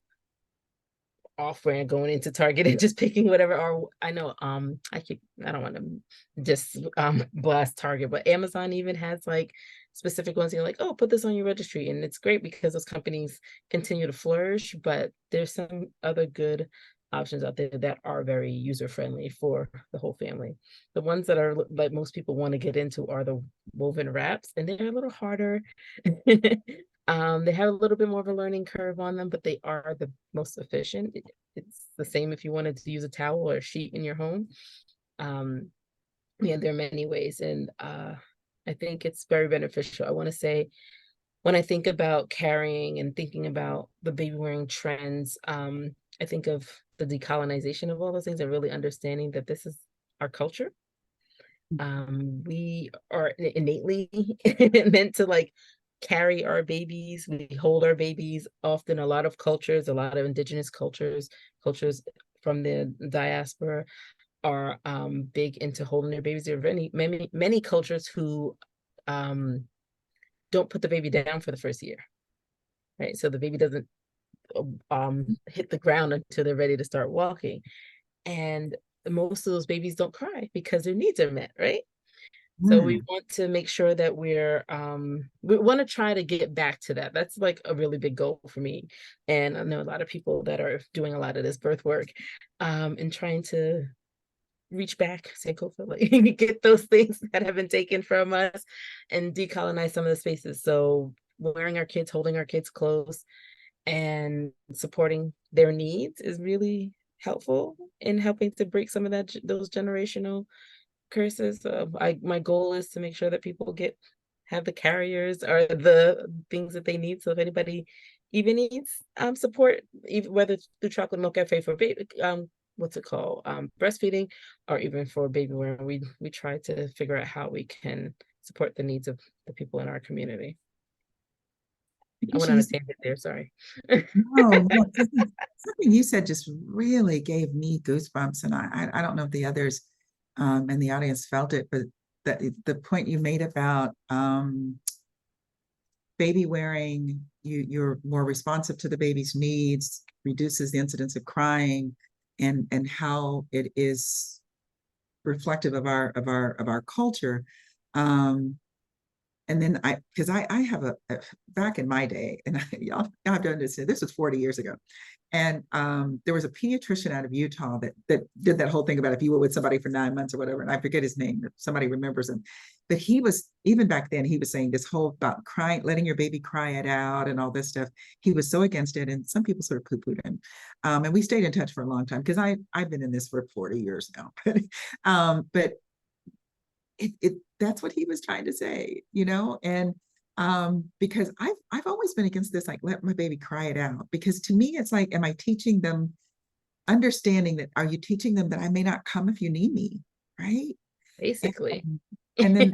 off brand going into Target and just picking whatever. Or I know I don't want to just blast Target, but Amazon even has like specific ones. You're like, oh, put this on your registry, and it's great because those companies continue to flourish. But there's some other good options out there that are very user friendly for the whole family. The ones that are like most people want to get into are the woven wraps, and they're a little harder. They have a little bit more of a learning curve on them, but they are the most efficient. It's the same if you wanted to use a towel or a sheet in your home. Um, yeah, there are many ways, and I think it's very beneficial. I want to say when I think about carrying and thinking about the baby wearing trends, I think of the decolonization of all those things and really understanding that this is our culture. We are innately meant to like carry our babies. We hold our babies. Often a lot of cultures, a lot of indigenous cultures from the diaspora are big into holding their babies. There are many cultures who don't put the baby down for the first year, right? So the baby doesn't hit the ground until they're ready to start walking. And most of those babies don't cry because their needs are met, right? So we Hmm. want to make sure that we want to try to get back to that. That's like a really big goal for me. And I know a lot of people that are doing a lot of this birth work, and trying to reach back, like get those things that have been taken from us and decolonize some of the spaces. So wearing our kids, holding our kids close, and supporting their needs is really helpful in helping to break some of those generational curses. My goal is to make sure that people have the carriers or the things that they need. So if anybody even needs support, even whether it's through Chocolate Milk Cafe for baby, what's it called, breastfeeding, or even for baby wearing, we try to figure out how we can support the needs of the people in our community. I went on a tangent there, sorry. No, no, something you said just really gave me goosebumps, and I don't know if the others in the audience felt it, but the point you made about baby wearing, you're more responsive to the baby's needs, reduces the incidence of crying, and how it is reflective of our culture. Um, And then because I have back in my day, and y'all have to understand, this was 40 years ago. And there was a pediatrician out of Utah that did that whole thing about if you were with somebody for 9 months or whatever, and I forget his name, if somebody remembers him. But he was, even back then, he was saying this whole about crying, letting your baby cry it out and all this stuff. He was so against it, and some people sort of poo-pooed him. And we stayed in touch for a long time because I've been in this for 40 years now. But that's what he was trying to say, and because I've always been against this, like, let my baby cry it out, because to me it's like, am I teaching them, understanding that, are you teaching them that I may not come if you need me, right? Basically. And then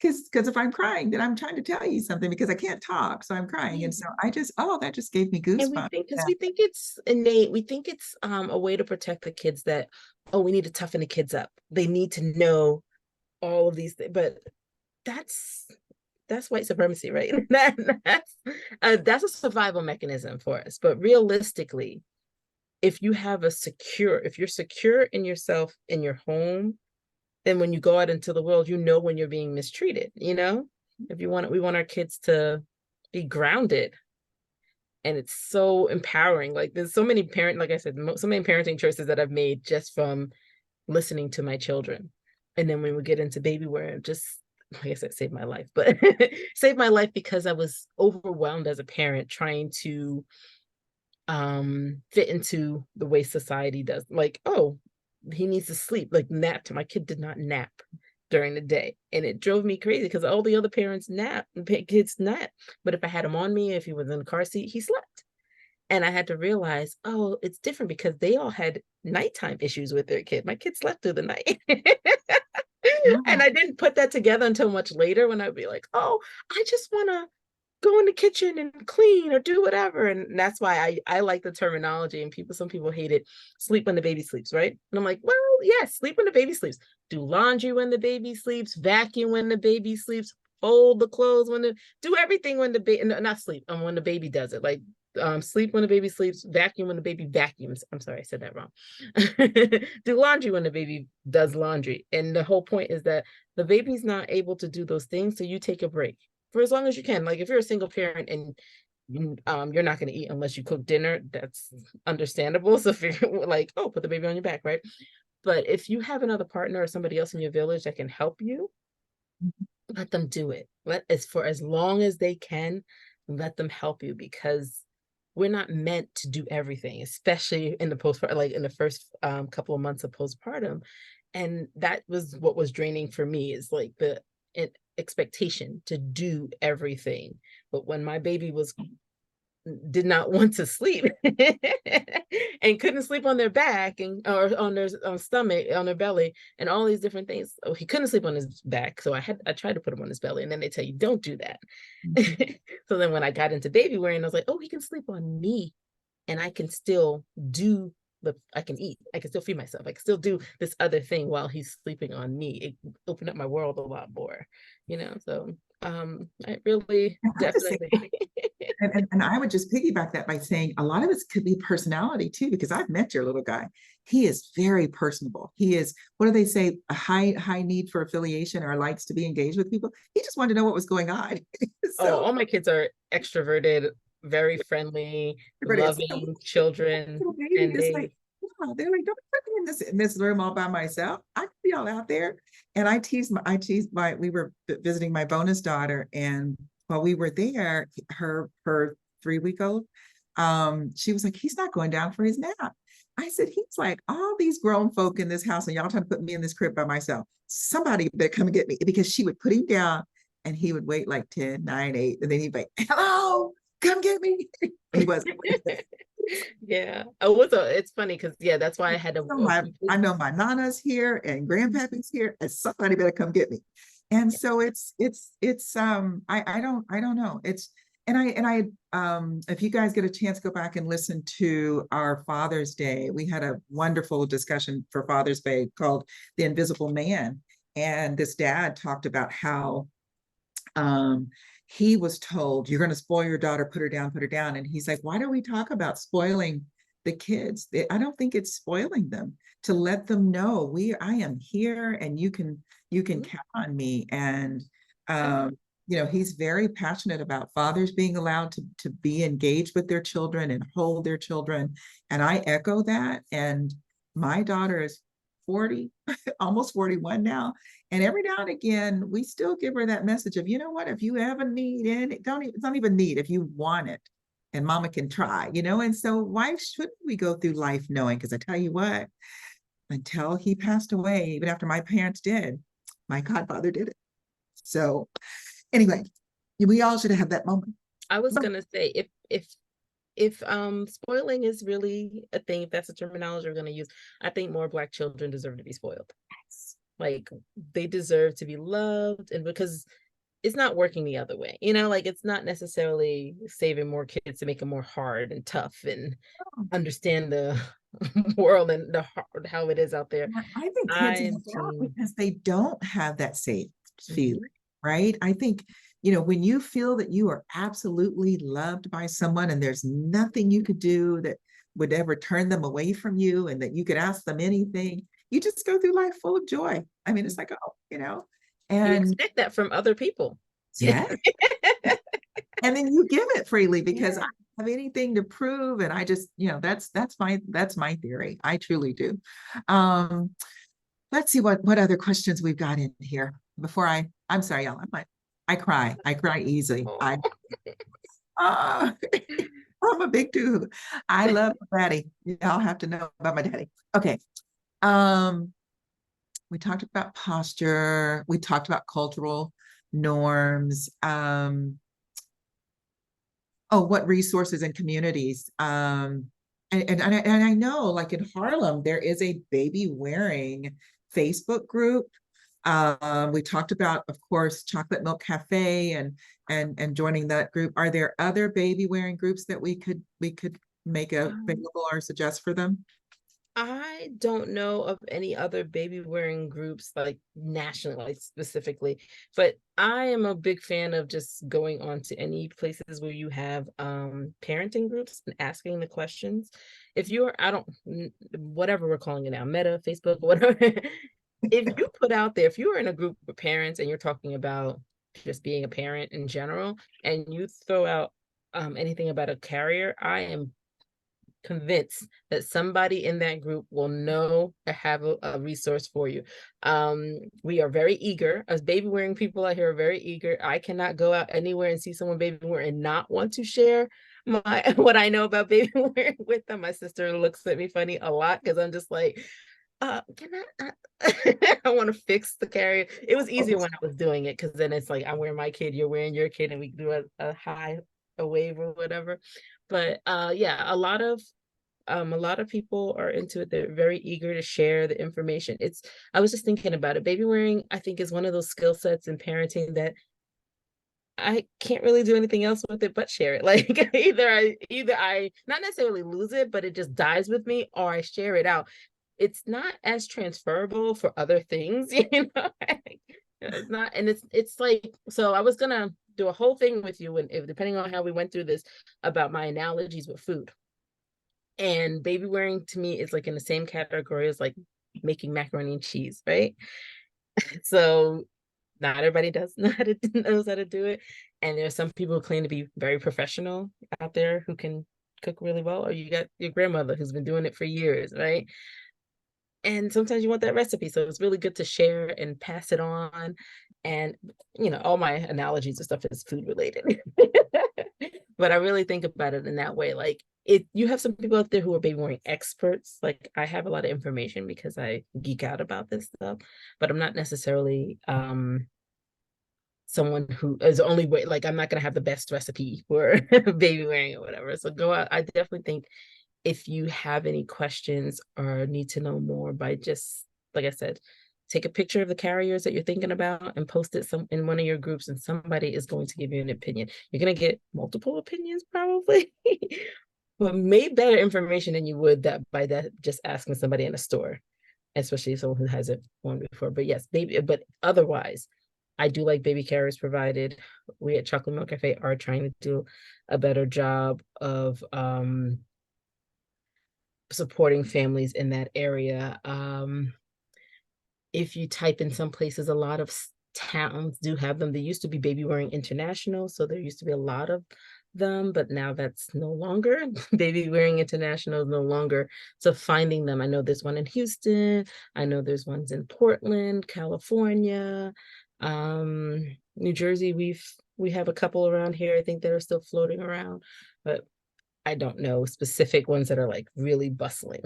because if I'm crying, then I'm trying to tell you something, because I can't talk, so I'm crying. And so that just gave me And we goosebumps. think, because Yeah. we think it's innate, we think it's a way to protect the kids, that, oh, we need to toughen the kids up. They need to know all of these things, but that's white supremacy, right? That's a survival mechanism for us. But realistically, if you're secure in yourself, in your home, then when you go out into the world, when you're being mistreated, if we want our kids to be grounded. And it's so empowering. Like, there's so many like I said, so many parenting choices that I've made just from listening to my children. And then when we get into baby wear, just, like I said, saved my life, but saved my life because I was overwhelmed as a parent trying to fit into the way society does. Like, oh, he needs to sleep, like nap. My kid did not nap during the day, and it drove me crazy because all the other parents kids nap. But if I had him on me, if he was in the car seat, he slept. And I had to realize, oh, it's different because they all had nighttime issues with their kid. My kid slept through the night. And Wow. I didn't put that together until much later, when I'd be like, oh, I just want to go in the kitchen and clean or do whatever. And that's why I like the terminology, and some people hate it. Sleep when the baby sleeps, right? And I'm like, well, yes, sleep when the baby sleeps. Do laundry when the baby sleeps, vacuum when the baby sleeps, fold the clothes do everything when the baby, not sleep, when the baby does it. Like, sleep when the baby sleeps, vacuum when the baby vacuums. I'm sorry, I said that wrong. Do laundry when the baby does laundry. And the whole point is that the baby's not able to do those things, so you take a break for as long as you can. Like, if you're a single parent and you're not going to eat unless you cook dinner, that's understandable. So if you're like, oh, put the baby on your back, right? But if you have another partner or somebody else in your village that can help you, let them do it. For as long as they can, let them help you, because we're not meant to do everything, especially in the postpartum, like in the first couple of months of postpartum. And that was what was draining for me, is like the expectation to do everything. But when my baby did not want to sleep and couldn't sleep on their back, or on their stomach, on their belly, and all these different things. Oh, he couldn't sleep on his back, so I tried to put him on his belly, and then they tell you don't do that. So then when I got into baby wearing, I was like, oh, he can sleep on me, and I can still I can eat, I can still feed myself, I can still do this other thing while he's sleeping on me. It opened up my world a lot more, so I really And I have to say, definitely. and I would just piggyback that by saying a lot of it could be personality too, because I've met your little guy. He is very personable. He is, what do they say, a high need for affiliation, or likes to be engaged with people. He just wanted to know what was going on. Oh, So all my kids are extroverted, very friendly, everybody is like, loving children, little baby, and it's like, they. wow, they're like, don't put me in this room all by myself. I can be all out there. And we were visiting my bonus daughter, and while we were there, her 3-week-old, she was like, he's not going down for his nap. I said, he's like all these grown folk in this house, and y'all trying to put me in this crib by myself. Somebody better come and get me, because she would put him down, and he would wait like 10, 9, 8, and then he'd be like, hello, come get me. He wasn't. Yeah. Oh, it's funny because, yeah, that's why I had to. I know my nana's here and grandpappy's here, and somebody better come get me. And so I don't know. If you guys get a chance, go back and listen to our Father's Day. We had a wonderful discussion for Father's Day called The Invisible Man. And this dad talked about how he was told, you're going to spoil your daughter, put her down, put her down. And he's like, why don't we talk about spoiling the kids? I don't think it's spoiling them, to let them know I am here, and you can count on me. And Um, he's very passionate about fathers being allowed to be engaged with their children and hold their children. And I echo that. And my daughter is 40, almost 41 now. And every now and again, we still give her that message of, you know what, if you ever need it, don't even need if you want it. And mama can try, and so why shouldn't we go through life knowing? Because I tell you what, until he passed away, even after my parents did, my godfather did it. So anyway, we all should have that moment. I was gonna say if spoiling is really a thing, if that's a terminology we're gonna use, I think more Black children deserve to be spoiled. Like they deserve to be loved, and because it's not working the other way, like it's not necessarily saving more kids to make them more hard and tough and understand the world and how it is out there. I think kids miss out because they don't have that safe feeling, right? I think, when you feel that you are absolutely loved by someone and there's nothing you could do that would ever turn them away from you and that you could ask them anything, you just go through life full of joy. I mean, it's like, and you expect that from other people. Yeah. And then you give it freely because I don't have anything to prove. And I just, that's my theory. I truly do. Let's see what other questions we've got in here before I'm sorry, y'all. I cry easily. I'm a big dude. I love my daddy. Y'all have to know about my daddy. Okay. We talked about posture. We talked about cultural norms. What resources and communities. And I know, like in Harlem, there is a baby wearing Facebook group. We talked about, of course, Chocolate Milk Cafe and joining that group. Are there other baby wearing groups that we could make available or suggest for them? I don't know of any other baby wearing groups like nationally, like specifically, but I am a big fan of just going on to any places where you have parenting groups and asking the questions. If you're, whatever we're calling it now, Meta, Facebook, whatever, if you put out there, if you're in a group of parents and you're talking about just being a parent in general, and you throw out anything about a carrier, I am convinced that somebody in that group will know to have a resource for you. We are very eager, as baby wearing people out here are very eager. I cannot go out anywhere and see someone baby wearing and not want to share my what I know about baby wearing with them. My sister looks at me funny a lot because I'm just like, can I want to fix the carrier. It was easier when I was doing it because then it's like I'm wearing my kid, you're wearing your kid, and we do a wave or whatever. But yeah, a lot of people are into it. They're very eager to share the information. I was just thinking about it. Baby wearing, I think, is one of those skill sets in parenting that I can't really do anything else with it but share it. Like either I not necessarily lose it, but it just dies with me, or I share it out. It's not as transferable for other things, It's not, and it's like, so I was gonna do a whole thing with you, and if depending on how we went through this, about my analogies with food. And baby wearing to me is like in the same category as like making macaroni and cheese, right? So not everybody knows how to do it. And there's some people who claim to be very professional out there who can cook really well, or you got your grandmother who's been doing it for years, right? And sometimes you want that recipe. So it's really good to share and pass it on. And all my analogies and stuff is food related. But I really think about it in that way. Like you have some people out there who are baby wearing experts. Like I have a lot of information because I geek out about this stuff, but I'm not necessarily someone who is only way, like I'm not gonna have the best recipe for baby wearing or whatever. So go out. I definitely think if you have any questions or need to know more, by just, like I said, take a picture of the carriers that you're thinking about and post it in one of your groups, and somebody is going to give you an opinion. You're going to get multiple opinions probably, but maybe better information than you would by just asking somebody in a store, especially someone who hasn't worn before. But yes, but otherwise, I do like baby carriers provided. We at Chocolate Milk Cafe are trying to do a better job of supporting families in that area. If you type in some places, a lot of towns do have them. They used to be baby wearing international, so there used to be a lot of them, but now that's no longer. Baby wearing international is no longer. So finding them, I know there's one in Houston. I know there's ones in Portland, California, New Jersey. We have a couple around here. I think that are still floating around, but I don't know specific ones that are like really bustling.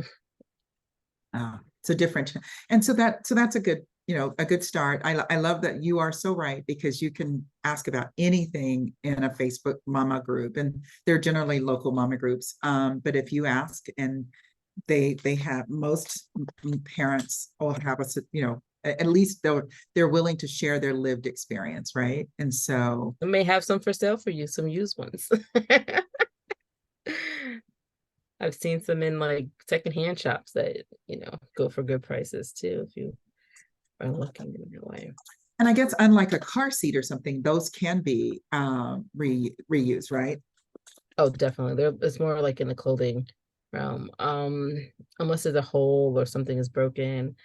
So different. And so that's a good, a good start. I love that you are so right, because you can ask about anything in a Facebook mama group, and they're generally local mama groups. But if you ask, and they have, most parents will have a, at least they're willing to share their lived experience, right? And so I may have some for sale for you, some used ones. I've seen some in like secondhand shops that, go for good prices too, if you are looking in your way. and I guess unlike a car seat or something, those can be reused, right? Oh, definitely. It's more like in the clothing realm. Unless there's a hole or something is broken,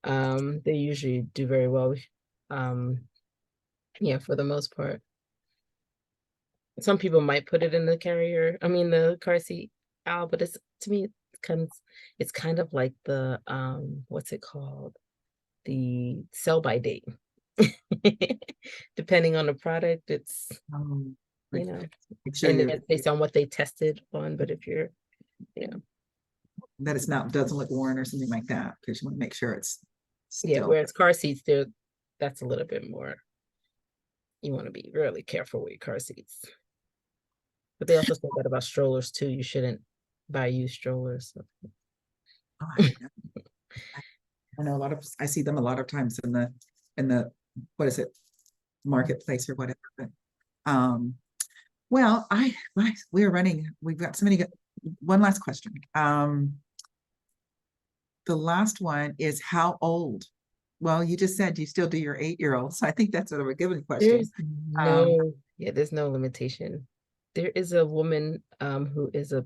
they usually do very well. Um, yeah, for the most part. Some people might put it in the carrier, I mean the car seat aisle, but it's to me it's kind of like the what's it called? The sell by date. Depending on the product, it's you Like, know, make sure and you it's based on what they tested on. But if you're, that it's not, doesn't look worn or something like that, because you want to make sure it's yeah, still. where it's car seats, there, that's a little bit more. You want to be really careful with your car seats. But they also said that about strollers too. You shouldn't buy used strollers. So. Oh, I didn't know. I know I see them a lot of times in the what is it, marketplace or whatever. But um, well, we're running. We've got so many. One last question. The last one is how old? Well, you just said you still do your 8-year-old, so I think that's sort of a given question. There's no, yeah, there's no limitation. There is a woman who is a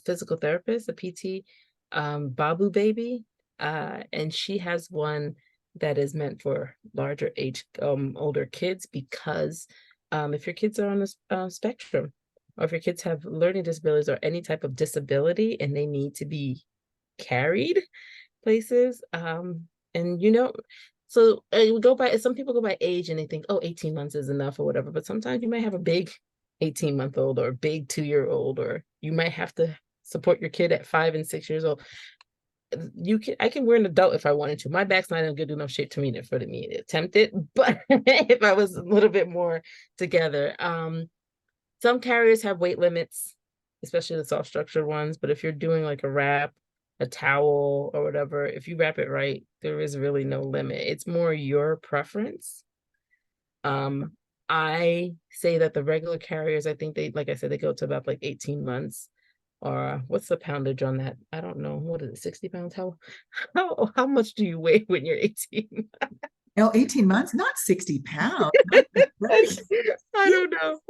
physical therapist, a PT, Babu Baby, and she has one that is meant for larger age, older kids, because if your kids are on the spectrum, or if your kids have learning disabilities or any type of disability and they need to be carried places, and so we go by, some people go by age and they think, oh, 18 months is enough or whatever, but sometimes you might have a big 18-month-old or a big 2-year-old, or you might have to support your kid at 5 and 6 years old. I can wear an adult if I wanted to. My back's not in good enough shape to me for me to attempt it, but if I was a little bit more together. Some carriers have weight limits, especially the soft structured ones, but if you're doing like a wrap, a towel or whatever, if you wrap it right, there is really no limit. It's more your preference. I say that the regular carriers, I think they, like I said, they go to about like 18 months. Or what's the poundage on that? I don't know. What is it, 60 pounds? How much do you weigh when you're 18? Oh, 18 months, not 60 pounds. I don't know.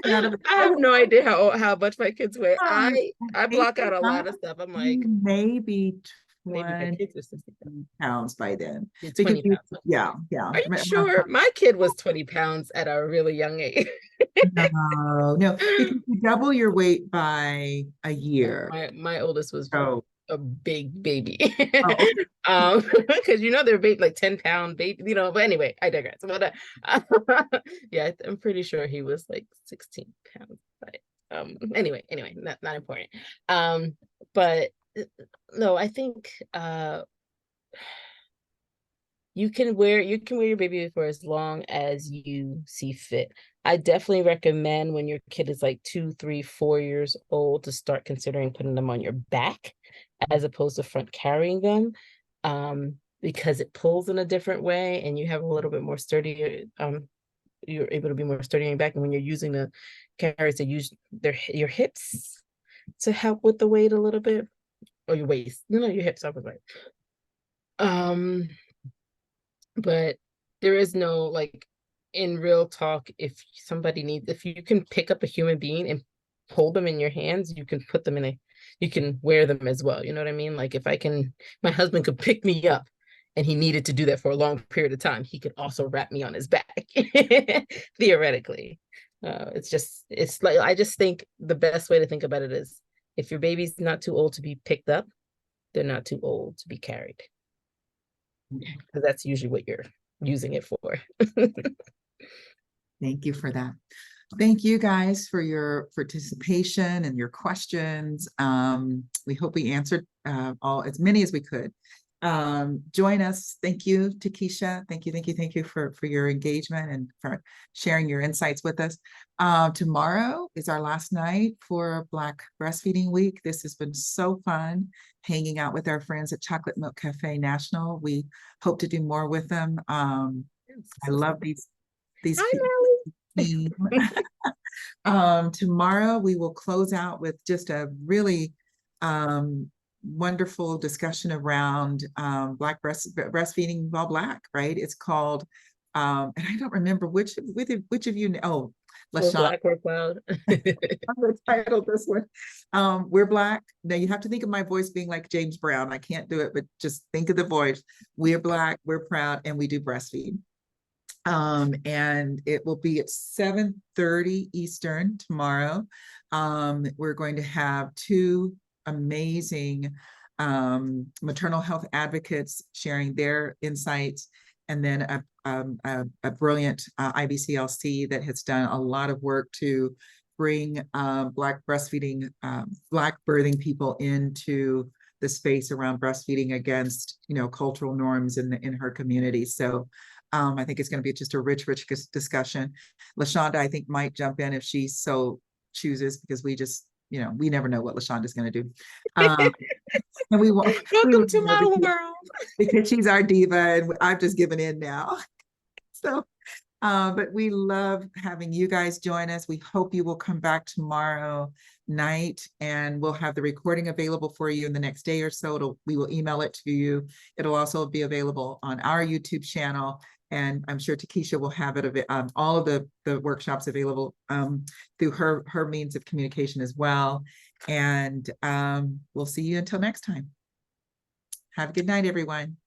I have no idea how much my kids weigh. I block out a lot of stuff. I'm like, maybe maybe my 20 kids are 60 pounds by then. pounds. Because 20 pounds. yeah. Are you sure? My kid was 20 pounds at a really young age. No, because you double your weight by a year. My oldest was Oh, a big baby. oh, Because they're big, like 10-pound baby, but anyway, I digress. But yeah, I'm pretty sure he was like 16 pounds. But anyway, not important. But no, I think you can wear your baby for as long as you see fit. I definitely recommend when your kid is like 2, 3, 4 years old to start considering putting them on your back as opposed to front carrying them, because it pulls in a different way and you have a little bit more sturdy. You're able to be more sturdy on your back, and when you're using the carriers, they use your hips to help with the weight a little bit, or your waist. Your hips up with weight. But there is no, like, in real talk, if you can pick up a human being and hold them in your hands, you can put them you can wear them as well. You know what I mean? Like, if my husband could pick me up and he needed to do that for a long period of time, he could also wrap me on his back, theoretically. It's like, I just think the best way to think about it is, if your baby's not too old to be picked up, they're not too old to be carried. Because that's usually what you're using it for. Thank you for that. Thank you guys for your participation and your questions. We hope we answered all as many as we could. Join us. Thank you, Takesha. Thank you for your engagement and for sharing your insights with us. Tomorrow is our last night for Black Breastfeeding Week. This has been so fun hanging out with our friends at Chocolate Milk Cafe National. We hope to do more with them. I love these Hi, people. Nellie. Tomorrow we will close out with just a really wonderful discussion around Black breastfeeding while Black, right? It's called, and I don't remember which of you know. Oh, We're LaShawn. Black, we're proud. I'm gonna title this one. We're Black. Now you have to think of my voice being like James Brown. I can't do it, but just think of the voice. We're Black, we're proud, and we do breastfeed. And it will be at 7:30 Eastern tomorrow. We're going to have two amazing maternal health advocates sharing their insights, and then a brilliant IBCLC that has done a lot of work to bring Black breastfeeding, Black birthing people into the space around breastfeeding against, cultural norms in her community. So I think it's going to be just a rich discussion. LaShonda, I think, might jump in if she so chooses, because we just, we never know what LaShonda's going to do. And we won't. Welcome to my world. Because she's our diva, and I've just given in now. So, but we love having you guys join us. We hope you will come back tomorrow night, and we'll have the recording available for you in the next day or so. We will email it to you. It'll also be available on our YouTube channel, and I'm sure Takesha will have it all of the workshops available through her means of communication as well. And we'll see you until next time. Have a good night, everyone.